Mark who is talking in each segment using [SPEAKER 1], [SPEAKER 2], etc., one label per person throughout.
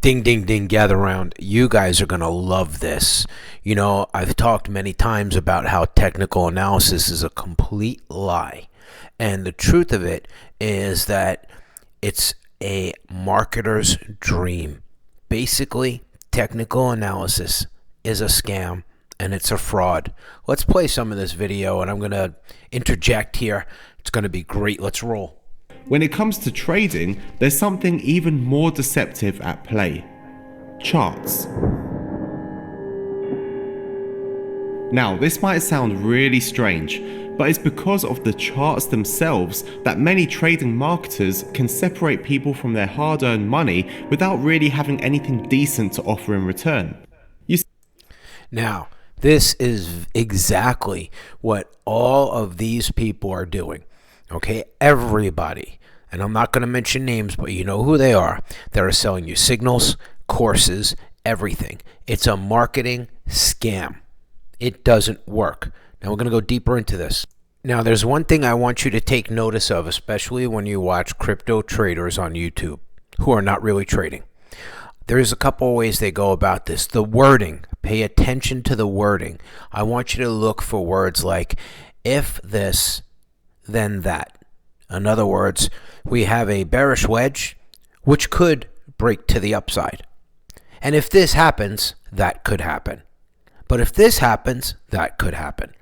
[SPEAKER 1] Ding, ding, ding, gather around. You guys are going to love this. You know, I've talked many times about how technical analysis is a complete lie. And the truth of it is that it's a marketer's dream. Basically, technical analysis is a scam and it's a fraud. Let's play some of this video and I'm going to interject here. It's going to be great. Let's roll.
[SPEAKER 2] When it comes to trading, there's something even more deceptive at play: charts. Now, this might sound really strange, but it's because of the charts themselves that many trading marketers can separate people from their hard-earned money without really having anything decent to offer in return.
[SPEAKER 1] Now, this is exactly what all of these people are doing. Okay, everybody, and I'm not going to mention names, but you know who they are. They're selling you signals, courses, everything. It's a marketing scam. It doesn't work. Now we're going to go deeper into this. Now there's one thing I want you to take notice of, especially when you watch crypto traders on YouTube who are not really trading. There's a couple of ways they go about this. The wording, pay attention to the wording. I want you to look for words like if this, then that. In other words, we have a bearish wedge, which could break to the upside. And if this happens, that could happen. But if this happens, that could happen.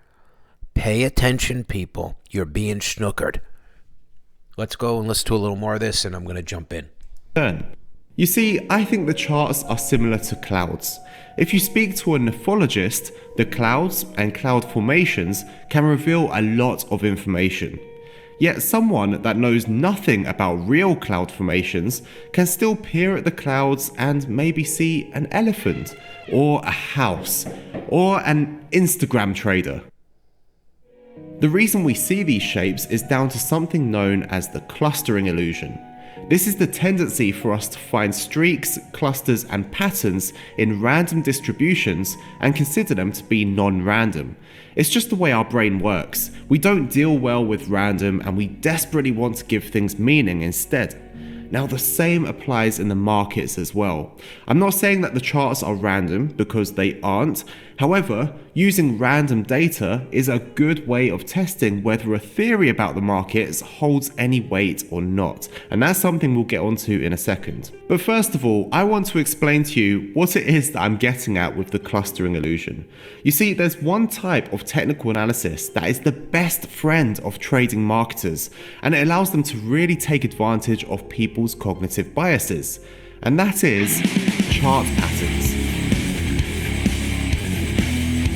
[SPEAKER 1] Pay attention, people. You're being snookered. Let's go and listen to a little more of this, and I'm going to jump in.
[SPEAKER 2] You see, I think the charts are similar to clouds. If you speak to a nephologist, the clouds and cloud formations can reveal a lot of information. Yet someone that knows nothing about real cloud formations can still peer at the clouds and maybe see an elephant, or a house, or an Instagram trader. The reason we see these shapes is down to something known as the clustering illusion. This is the tendency for us to find streaks, clusters, and patterns in random distributions and consider them to be non-random. It's just the way our brain works. We don't deal well with random and we desperately want to give things meaning instead. Now the same applies in the markets as well. I'm not saying that the charts are random, because they aren't. However, using random data is a good way of testing whether a theory about the markets holds any weight or not. And that's something we'll get onto in a second. But first of all, I want to explain to you what it is that I'm getting at with the clustering illusion. You see, there's one type of technical analysis that is the best friend of trading marketers, and it allows them to really take advantage of people's cognitive biases. And that is chart patterns.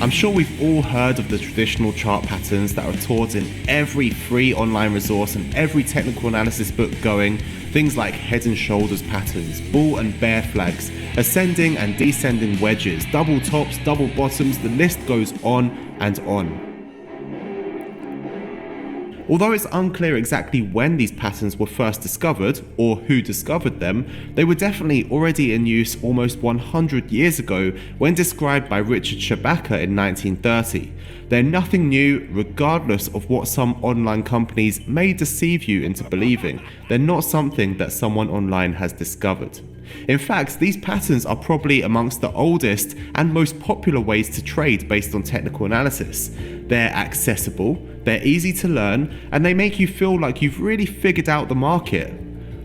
[SPEAKER 2] I'm sure we've all heard of the traditional chart patterns that are taught in every free online resource and every technical analysis book going. Things like head and shoulders patterns, bull and bear flags, ascending and descending wedges, double tops, double bottoms, the list goes on and on. Although it's unclear exactly when these patterns were first discovered, or who discovered them, they were definitely already in use almost 100 years ago when described by Richard Shabaka in 1930. They're nothing new, regardless of what some online companies may deceive you into believing. They're not something that someone online has discovered. In fact, these patterns are probably amongst the oldest and most popular ways to trade based on technical analysis. They're accessible, they're easy to learn, and they make you feel like you've really figured out the market.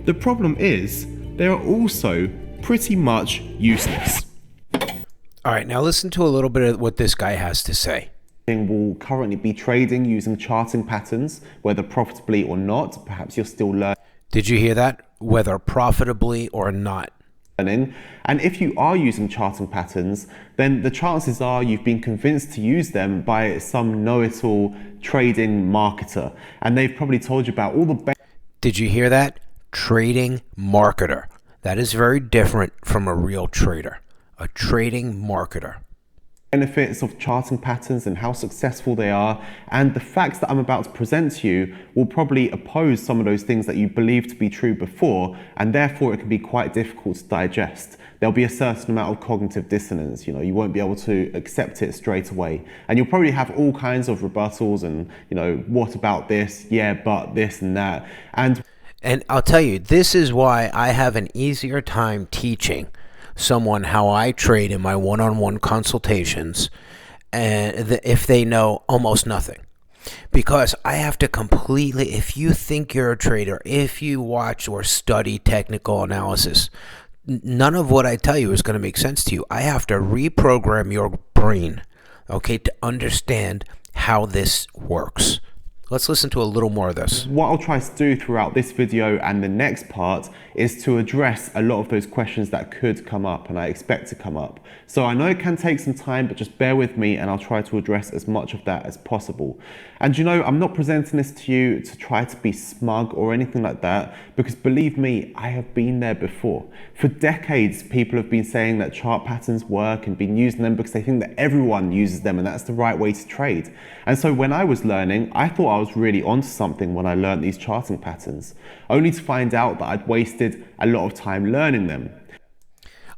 [SPEAKER 2] The problem is, they are also pretty much useless.
[SPEAKER 1] All right, now listen to a little bit of what this guy has to say.
[SPEAKER 2] Will currently be trading using charting patterns, whether profitably or not. Perhaps you're still learning.
[SPEAKER 1] Did you hear that? Whether profitably or not.
[SPEAKER 2] And if you are using charting patterns, then the chances are you've been convinced to use them by some know-it-all trading marketer, and they've probably told you about all the
[SPEAKER 1] Did you hear that? Trading marketer. That is very different from a real trader. A trading marketer.
[SPEAKER 2] benefits of charting patterns and how successful they are, and the facts that I'm about to present to you will probably oppose some of those things that you believed to be true before, and therefore it can be quite difficult to digest. There'll be a certain amount of cognitive dissonance, you won't be able to accept it straight away, and you'll probably have all kinds of rebuttals and, what about this, yeah, but this and that. And
[SPEAKER 1] And I'll tell you, this is why I have an easier time teaching someone how I trade in my one-on-one consultations, and if they know almost nothing. Because I have to completely, if you think you're a trader, if you watch or study technical analysis, none of what I tell you is going to make sense to you. I have to reprogram your brain, okay, to understand how this works. Let's listen to a little more of this.
[SPEAKER 2] What I'll try to do throughout this video and the next part is to address a lot of those questions that could come up and I expect to come up. So I know it can take some time, but just bear with me and I'll try to address as much of that as possible. And you know, I'm not presenting this to you to try to be smug or anything like that, because believe me, I have been there before. For decades, people have been saying that chart patterns work and been using them because they think that everyone uses them and that's the right way to trade. And so when I was learning, I thought I was really onto something when I learned these charting patterns, only to find out that I'd wasted a lot of time learning them.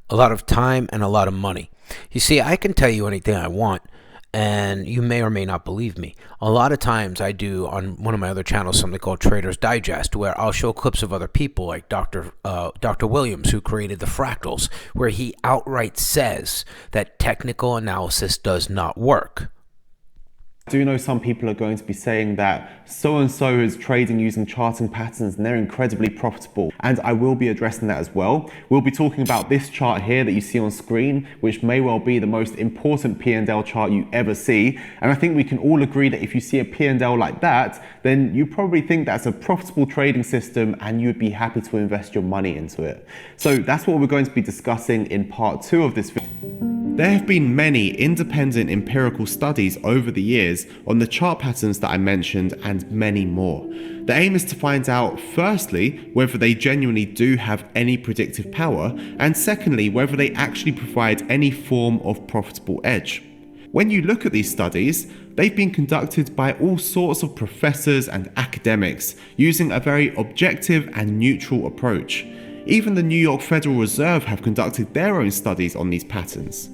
[SPEAKER 1] A lot of time and a lot of money. You see, I can tell you anything I want, and you may or may not believe me. A lot of times I do on one of my other channels something called Trader's Digest, where I'll show clips of other people like Dr. Williams, who created the fractals, where he outright says that technical analysis does not work.
[SPEAKER 2] I do know some people are going to be saying that so-and-so is trading using charting patterns and they're incredibly profitable, and I will be addressing that as well. We'll be talking about this chart here that you see on screen, which may well be the most important P&L chart you ever see, and I think we can all agree that if you see a P&L like that, then you probably think that's a profitable trading system and you would be happy to invest your money into it. So that's what we're going to be discussing in part 2 of this video. There have been many independent empirical studies over the years on the chart patterns that I mentioned and many more. The aim is to find out, firstly, whether they genuinely do have any predictive power, and secondly, whether they actually provide any form of profitable edge. When you look at these studies, they've been conducted by all sorts of professors and academics using a very objective and neutral approach. Even the New York Federal Reserve have conducted their own studies on these patterns.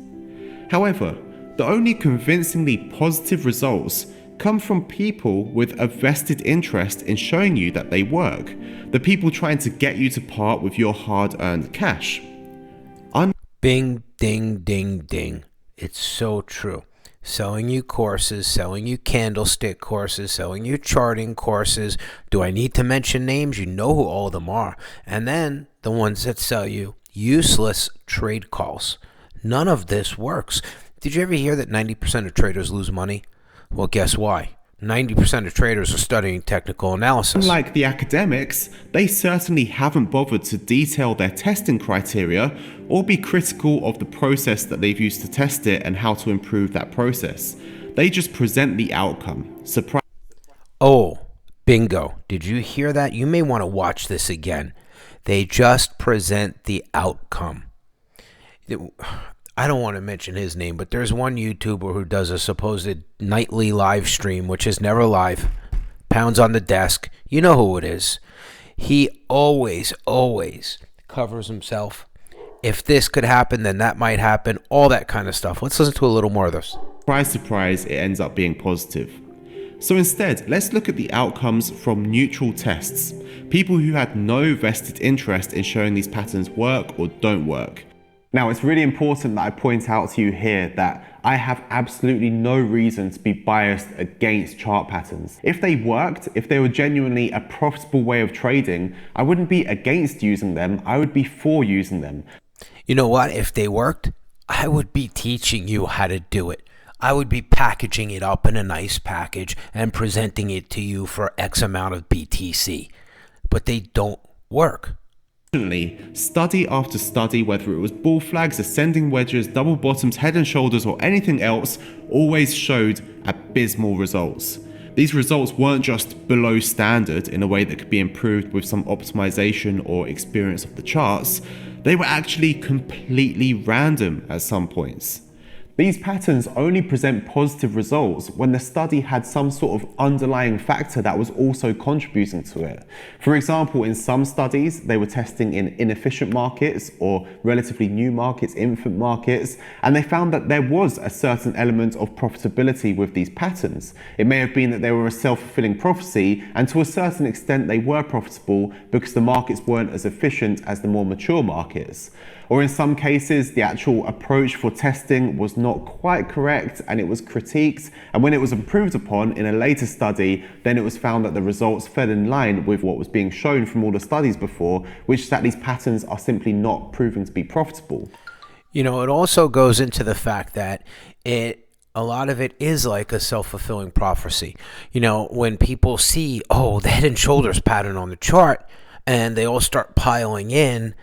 [SPEAKER 2] However, the only convincingly positive results come from people with a vested interest in showing you that they work, the people trying to get you to part with your hard-earned cash.
[SPEAKER 1] Bing, ding, ding, ding. It's so true. Selling you courses, selling you candlestick courses, selling you charting courses. Do I need to mention names? You know who all of them are. And then the ones that sell you useless trade calls. None of this works. Did you ever hear that 90% of traders lose money? Well, guess why? 90% of traders are studying technical analysis.
[SPEAKER 2] Unlike the academics, they certainly haven't bothered to detail their testing criteria or be critical of the process that they've used to test it and how to improve that process. They just present the outcome. Surprise.
[SPEAKER 1] Oh, bingo. Did you hear that? You may want to watch this again. They just present the outcome. I don't want to mention his name, but there's one YouTuber who does a supposed nightly live stream, which is never live, pounds on the desk. You know who it is. He always covers himself. If this could happen, then that might happen, all that kind of stuff. Let's listen to a little more of this.
[SPEAKER 2] Surprise, surprise, it ends up being positive. So instead, let's look at the outcomes from neutral tests. People who had no vested interest in showing these patterns work or don't work. Now, it's really important that I point out to you here that I have absolutely no reason to be biased against chart patterns. If they worked, if they were genuinely a profitable way of trading, I wouldn't be against using them, I would be for using them.
[SPEAKER 1] You know what? If they worked, I would be teaching you how to do it. I would be packaging it up in a nice package and presenting it to you for X amount of BTC. But they don't work.
[SPEAKER 2] Study after study, whether it was bull flags, ascending wedges, double bottoms, head and shoulders, or anything else, always showed abysmal results. These results weren't just below standard in a way that could be improved with some optimization or experience of the charts, they were actually completely random at some points. These patterns only present positive results when the study had some sort of underlying factor that was also contributing to it. For example, in some studies, they were testing in inefficient markets or relatively new markets, infant markets, and they found that there was a certain element of profitability with these patterns. It may have been that they were a self-fulfilling prophecy, and to a certain extent they were profitable because the markets weren't as efficient as the more mature markets. Or in some cases, the actual approach for testing was not quite correct and it was critiqued. And when it was improved upon in a later study, then it was found that the results fell in line with what was being shown from all the studies before, which is that these patterns are simply not proving to be profitable.
[SPEAKER 1] It also goes into the fact that a lot of it is like a self-fulfilling prophecy. When people see, the head and shoulders pattern on the chart and they all start piling in,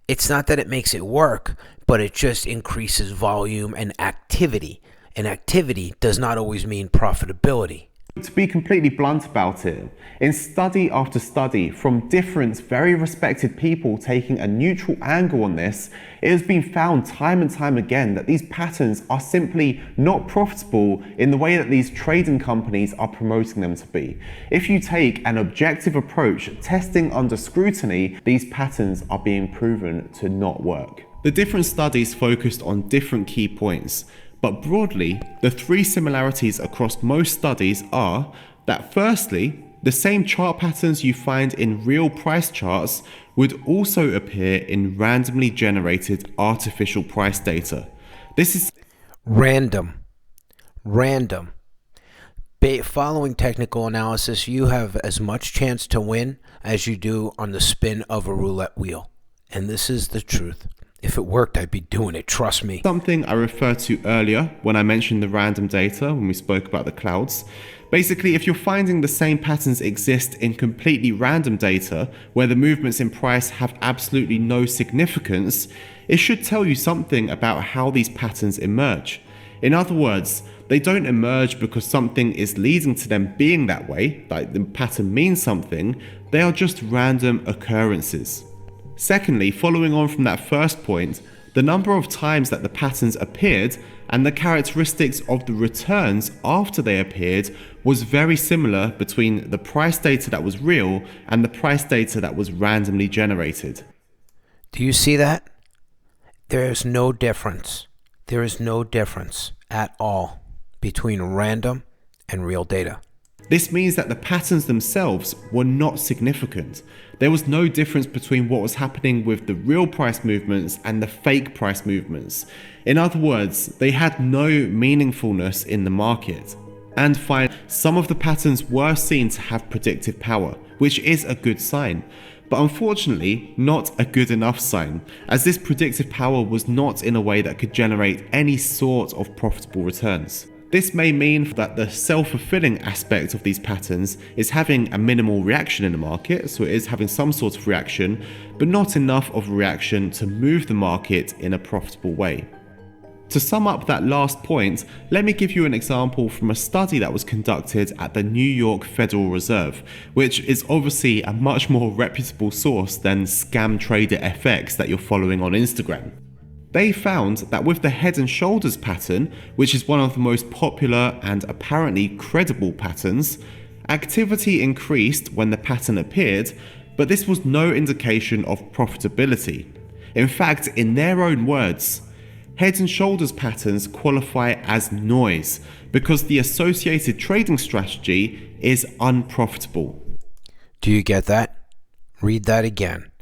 [SPEAKER 1] it's not that it makes it work, but it just increases volume and activity. And activity does not always mean profitability.
[SPEAKER 2] To be completely blunt about it, in study after study from different, very respected people taking a neutral angle on this, it has been found time and time again that these patterns are simply not profitable in the way that these trading companies are promoting them to be. If you take an objective approach, testing under scrutiny, these patterns are being proven to not work. The different studies focused on different key points. But broadly, the three similarities across most studies are that firstly, the same chart patterns you find in real price charts would also appear in randomly generated artificial price data. This is
[SPEAKER 1] Random. Following technical analysis, you have as much chance to win as you do on the spin of a roulette wheel. And this is the truth. If it worked, I'd be doing it, trust me.
[SPEAKER 2] Something I referred to earlier when I mentioned the random data when we spoke about the clouds. Basically, if you're finding the same patterns exist in completely random data, where the movements in price have absolutely no significance, it should tell you something about how these patterns emerge. In other words, they don't emerge because something is leading to them being that way, like the pattern means something, they are just random occurrences. Secondly, following on from that first point, the number of times that the patterns appeared and the characteristics of the returns after they appeared was very similar between the price data that was real and the price data that was randomly generated.
[SPEAKER 1] Do you see that? There is no difference. There is no difference at all between random and real data.
[SPEAKER 2] This means that the patterns themselves were not significant. There was no difference between what was happening with the real price movements and the fake price movements. In other words, they had no meaningfulness in the market. And finally, some of the patterns were seen to have predictive power, which is a good sign. But unfortunately, not a good enough sign, as this predictive power was not in a way that could generate any sort of profitable returns. This may mean that the self-fulfilling aspect of these patterns is having a minimal reaction in the market, so it is having some sort of reaction, but not enough of a reaction to move the market in a profitable way. To sum up that last point, let me give you an example from a study that was conducted at the New York Federal Reserve, which is obviously a much more reputable source than Scam Trader FX that you're following on Instagram. They found that with the head and shoulders pattern, which is one of the most popular and apparently credible patterns, activity increased when the pattern appeared, but this was no indication of profitability. In fact, in their own words, head and shoulders patterns qualify as noise because the associated trading strategy is unprofitable.
[SPEAKER 1] Do you get that? Read that again.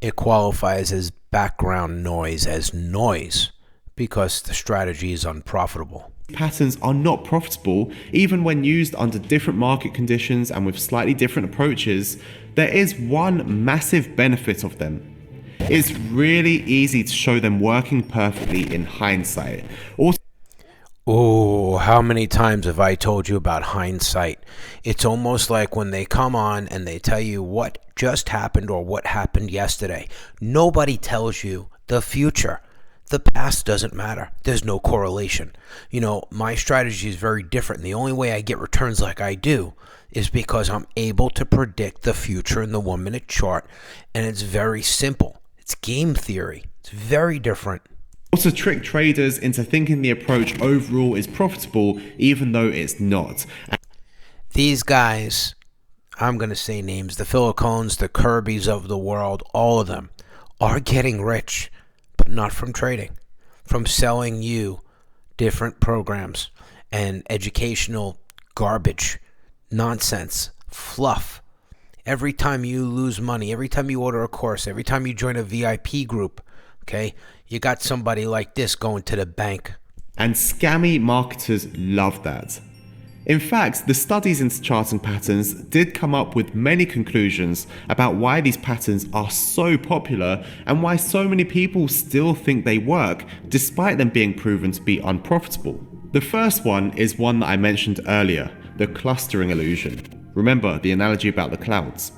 [SPEAKER 1] It qualifies as background noise, because the strategy is unprofitable.
[SPEAKER 2] Patterns are not profitable even when used under different market conditions and with slightly different approaches. There is one massive benefit of them. It's really easy to show them working perfectly in hindsight.
[SPEAKER 1] Oh, how many times have I told you about hindsight? It's almost like when they come on and they tell you what just happened or what happened yesterday. Nobody tells you the future. The past doesn't matter. There's no correlation. My strategy is very different. The only way I get returns like I do is because I'm able to predict the future in the 1-minute chart, and it's very simple. It's game theory. It's very different.
[SPEAKER 2] To trick traders into thinking the approach overall is profitable even though it's not.
[SPEAKER 1] These guys, I'm going to say names, the Philicones, the Kirbys of the world, all of them are getting rich, but not from trading, from selling you different programs and educational garbage, nonsense, fluff. Every time you lose money, every time you order a course, every time you join a VIP group, okay, you got somebody like this going to the bank.
[SPEAKER 2] And scammy marketers love that. In fact, the studies into charting patterns did come up with many conclusions about why these patterns are so popular and why so many people still think they work despite them being proven to be unprofitable. The first one is one that I mentioned earlier, the clustering illusion. Remember the analogy about the clouds?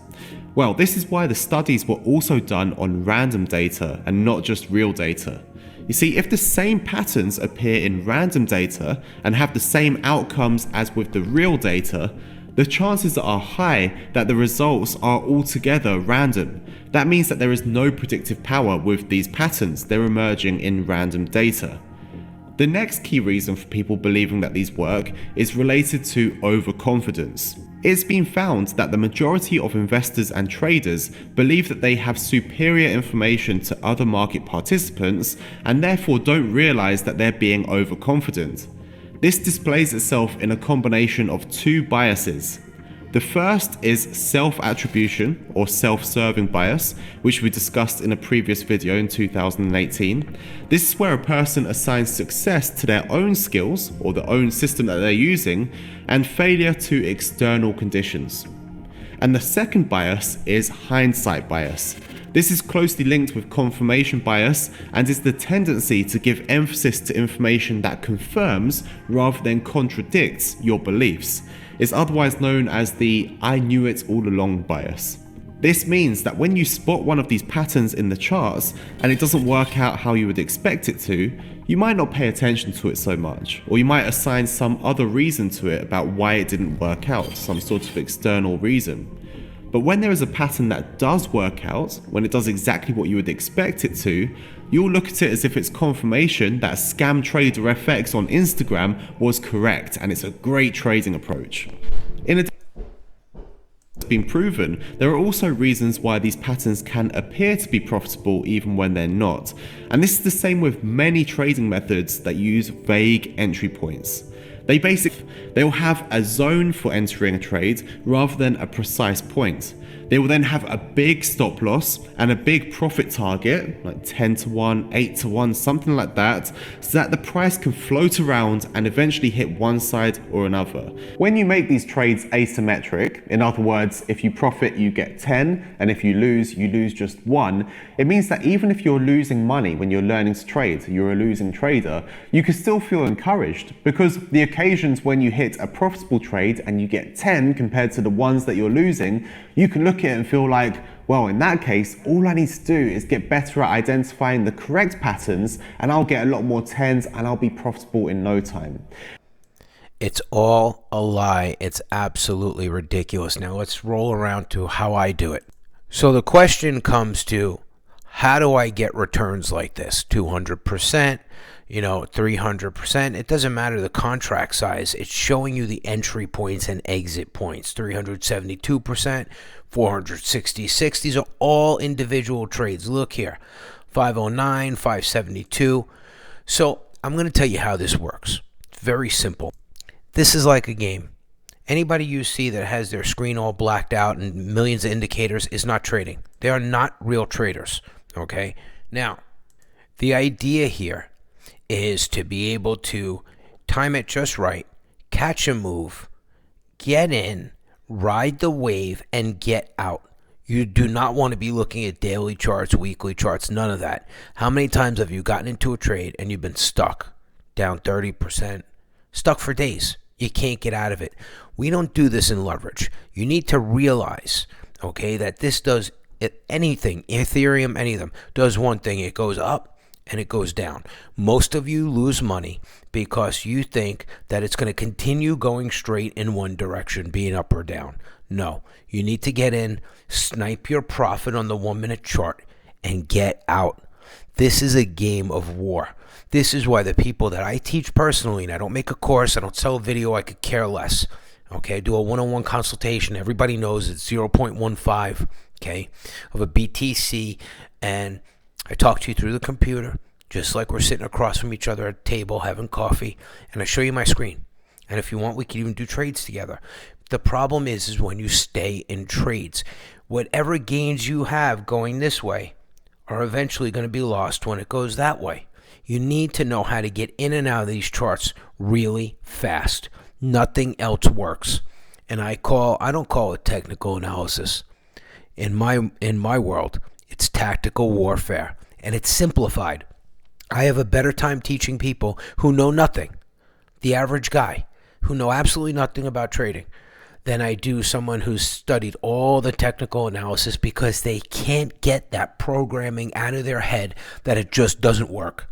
[SPEAKER 2] Well, this is why the studies were also done on random data and not just real data. You see, if the same patterns appear in random data and have the same outcomes as with the real data, the chances are high that the results are altogether random. That means that there is no predictive power with these patterns, they're emerging in random data. The next key reason for people believing that these work is related to overconfidence. It's been found that the majority of investors and traders believe that they have superior information to other market participants and therefore don't realize that they're being overconfident. This displays itself in a combination of two biases. The first is self-attribution or self-serving bias, which we discussed in a previous video in 2018. This is where a person assigns success to their own skills or the own system that they're using and failure to external conditions. And the second bias is hindsight bias. This is closely linked with confirmation bias and is the tendency to give emphasis to information that confirms rather than contradicts your beliefs. It's otherwise known as the "I knew it all along" bias. This means that when you spot one of these patterns in the charts and it doesn't work out how you would expect it to, you might not pay attention to it so much, or you might assign some other reason to it about why it didn't work out, some sort of external reason. But when there is a pattern that does work out, when it does exactly what you would expect it to, you'll look at it as if it's confirmation that Scam Trader FX on Instagram was correct, and it's a great trading approach. In addition, it's been proven, there are also reasons why these patterns can appear to be profitable even when they're not. And this is the same with many trading methods that use vague entry points. They'll have a zone for entering a trade rather than a precise point. They will then have a big stop loss and a big profit target, like 10 to 1, 8 to 1, something like that, so that the price can float around and eventually hit one side or another. When you make these trades asymmetric, in other words, if you profit, you get 10, and if you lose just 1, it means that even if you're losing money when you're learning to trade, you're a losing trader, you can still feel encouraged, because the occasions when you hit a profitable trade and you get 10 compared to the ones that you're losing, you can look at it and feel like, well, in that case, all I need to do is get better at identifying the correct patterns and I'll get a lot more 10s and I'll be profitable in no time.
[SPEAKER 1] It's all a lie. It's absolutely ridiculous. Now let's roll around to how I do it. So the question comes to, how do I get returns like this? 200%, 300%. It doesn't matter the contract size. It's showing you the entry points and exit points. 372%, 466. These are all individual trades. Look here, 509, 572. So I'm going to tell you how this works. It's very simple. This is like a game. Anybody you see that has their screen all blacked out and millions of indicators is not trading. They are not real traders. Okay? Now, the idea here is to be able to time it just right, catch a move, get in, ride the wave, and get out. You do not want to be looking at daily charts, weekly charts, none of that. How many times have you gotten into a trade and you've been stuck, down 30%, stuck for days? You can't get out of it. We don't do this in leverage. You need to realize, okay, that this does anything, Ethereum, any of them, does one thing. It goes up and it goes down. Most of you lose money because you think that it's going to continue going straight in one direction, being up or down. No, you need to get in, snipe your profit on the 1 minute chart, and get out. This is a game of war. This is why the people that I teach personally, and I don't make a course, I don't sell a video, I could care less. Okay, I do a one-on-one consultation. Everybody knows it's 0.15, okay, of a BTC, and I talk to you through the computer, just like we're sitting across from each other at a table having coffee, and I show you my screen. And if you want, we can even do trades together. The problem is when you stay in trades. Whatever gains you have going this way are eventually going to be lost when it goes that way. You need to know how to get in and out of these charts really fast. Nothing else works. And I don't call it technical analysis. In my world, it's tactical warfare, and it's simplified. I have a better time teaching people who know nothing, the average guy who know absolutely nothing about trading, than I do someone who's studied all the technical analysis, because they can't get that programming out of their head that it just doesn't work.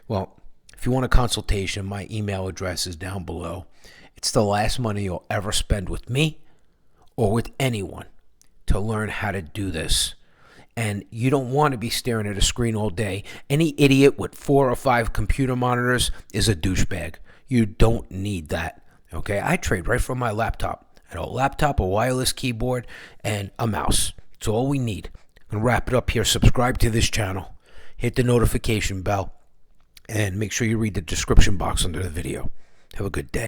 [SPEAKER 1] Well, if you want a consultation, my email address is down below. It's the last money you'll ever spend with me or with anyone to learn how to do this. And you don't want to be staring at a screen all day. Any idiot with 4 or 5 computer monitors is a douchebag. You don't need that. Okay, I trade right from my laptop. I have a laptop, a wireless keyboard, and a mouse. It's all we need. I'm going to wrap it up here. Subscribe to this channel. Hit the notification bell. And make sure you read the description box under the video. Have a good day.